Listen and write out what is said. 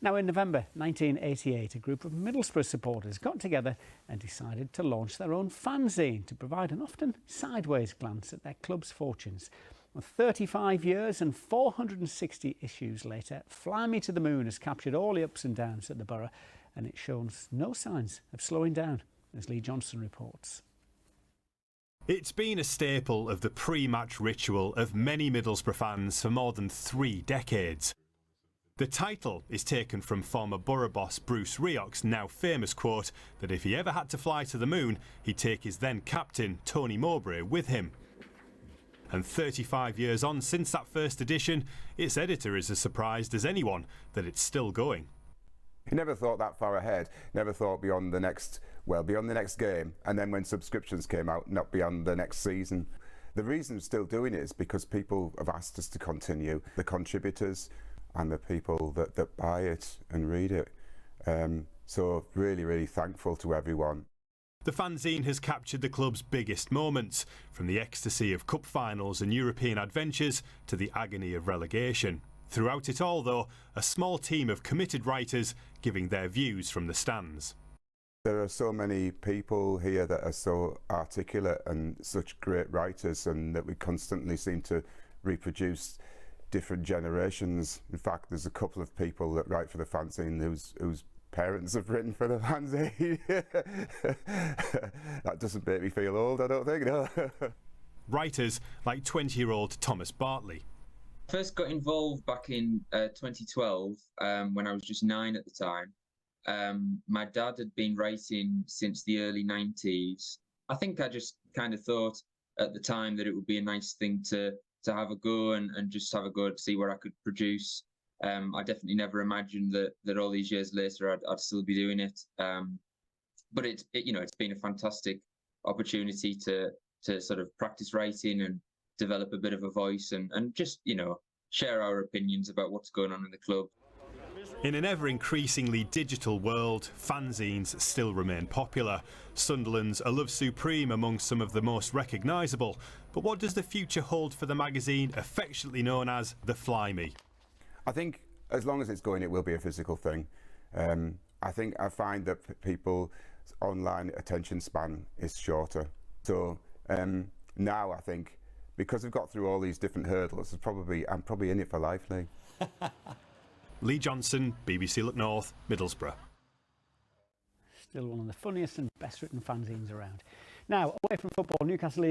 Now, in November 1988, a group of Middlesbrough supporters got together and decided to launch their own fanzine to provide an often sideways glance at their club's fortunes. Well, 35 years and 460 issues later, Fly Me to the Moon has captured all the ups and downs at the Borough, and it shows no signs of slowing down, as Lee Johnson reports. It's been a staple of the pre-match ritual of many Middlesbrough fans for more than 3 decades. The title is taken from former Borough boss Bruce Rioch's now famous quote that if he ever had to fly to the moon, he'd take his then captain Tony Mowbray with him. And 35 years on since that first edition, its editor is as surprised as anyone that it's still going. He never thought that far ahead, never thought beyond the next game, and then when subscriptions came out, not beyond the next season. The reason we're still doing it is because people have asked us to continue, the contributors and the people that buy it and read it. So really, really thankful to everyone. The fanzine has captured the club's biggest moments, from the ecstasy of cup finals and European adventures to the agony of relegation. Throughout it all, though, a small team of committed writers giving their views from the stands. There are so many people here that are so articulate and such great writers, and that we constantly seem to reproduce different generations. In fact, there's a couple of people that write for the fanzine whose parents have written for the fanzine. That doesn't make me feel old, I don't think, no. Writers like 20-year-old Thomas Bartley. First got involved back in 2012 when I was just 9 at the time. My dad had been writing since the early 90s. I think I just kind of thought at the time that it would be a nice thing to have a go and just have a go to see what I could produce. I definitely never imagined that all these years later I'd still be doing it. But it's been a fantastic opportunity to sort of practice writing and develop a bit of a voice and just, share our opinions about what's going on in the club. In an ever-increasingly digital world, fanzines still remain popular. Sunderland's a love supreme among some of the most recognisable. But what does the future hold for the magazine affectionately known as the Fly Me? I think as long as it's going, it will be a physical thing. I find that people's online attention span is shorter. So now I think, because we've got through all these different hurdles, I'm probably in it for life, Lee. Lee Johnson, BBC Look North, Middlesbrough. Still one of the funniest and best written fanzines around. Now, away from football, Newcastle